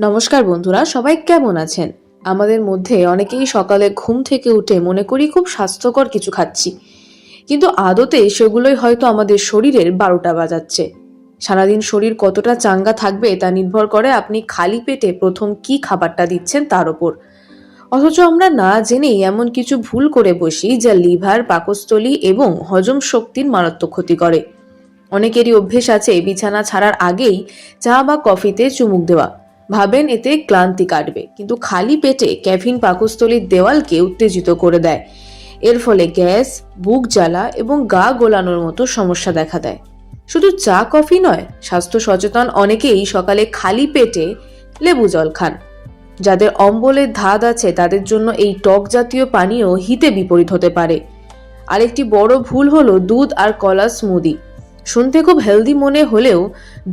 নমস্কার বন্ধুরা, সবাই কেমন আছেন? আমাদের মধ্যে অনেকেই সকালে ঘুম থেকে উঠে মনে করি খুব স্বাস্থ্যকর কিছু খাচ্ছি, কিন্তু আদতে সেগুলোই হয়তো আমাদের শরীরের 12টা বাজাচ্ছে। সারাদিন শরীর কতটা চাঙ্গা থাকবে তা নির্ভর করে আপনি খালি পেটে প্রথম কি খাবারটা দিচ্ছেন তার ওপর। অথচ আমরা না জেনেই এমন কিছু ভুল করে বসি যা লিভার, পাকস্থলী এবং হজম শক্তির মারাত্মক ক্ষতি করে। অনেকেরই অভ্যেস আছে বিছানা ছাড়ার আগেই চা বা কফিতে চুমুক দেওয়া, ভাবেন এতে ক্লান্তি কাটবে, কিন্তু খালি পেটে ক্যাফিন পাকস্থলীর দেওয়ালকে উত্তেজিত করে দেয়। এর ফলে গ্যাস, বুক জ্বালা এবং গা গোলানোর মতো সমস্যা দেখা দেয়। শুধু চা কফি নয়, স্বাস্থ্য সচেতন অনেকেই সকালে খালি পেটে লেবু জল খান। যাদের অম্বলের ধাত আছে তাদের জন্য এই টক জাতীয় পানীয় হিতে বিপরীত হতে পারে। আরেকটি বড় ভুল হলো দুধ আর কলার স্মুদি। শুনতে খুব হেলদি মনে হলেও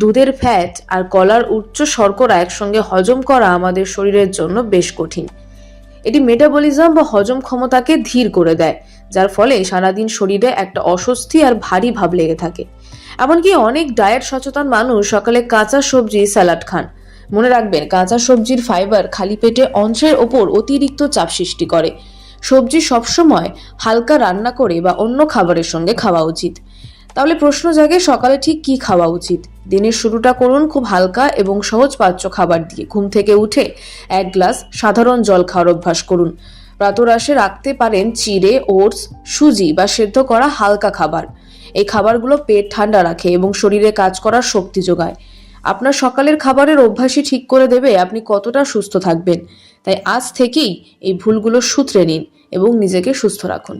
দুধের ফ্যাট আর কলার উচ্চ শর্করা একসঙ্গে হজম করা আমাদের শরীরের জন্য বেশ কঠিন। এটি মেটাবলিজম বা হজম ক্ষমতাকে ধীর করে দেয়, যার ফলে সারাদিন শরীরে একটা অস্বস্তি আর ভারী ভাব লেগে থাকে। এমনকি অনেক ডায়েট সচেতন মানুষ সকালে কাঁচা সবজি, স্যালাড খান। মনে রাখবেন, কাঁচা সবজির ফাইবার খালি পেটে অন্ত্রের ওপর অতিরিক্ত চাপ সৃষ্টি করে। সবজি সবসময় হালকা রান্না করে বা অন্য খাবারের সঙ্গে খাওয়া উচিত। তাহলে প্রশ্ন জাগে, সকালে ঠিক কি খাওয়া উচিত? দিনের শুরুটা করুন খুব হালকা এবং সহজ পাচ্য খাবার দিয়ে। ঘুম থেকে উঠে 1 গ্লাস সাধারণ জল খাওয়ার অভ্যাস করুন। প্রাতরাশে রাখতে পারেন চিড়ে, ওটস, সুজি বা সেদ্ধ করা হালকা খাবার। এই খাবারগুলো পেট ঠান্ডা রাখে এবং শরীরে কাজ করার শক্তি যোগায়। আপনার সকালের খাবারের অভ্যাসই ঠিক করে দেবে আপনি কতটা সুস্থ থাকবেন। তাই আজ থেকেই এই ভুলগুলো শুধরে নিন এবং নিজেকে সুস্থ রাখুন।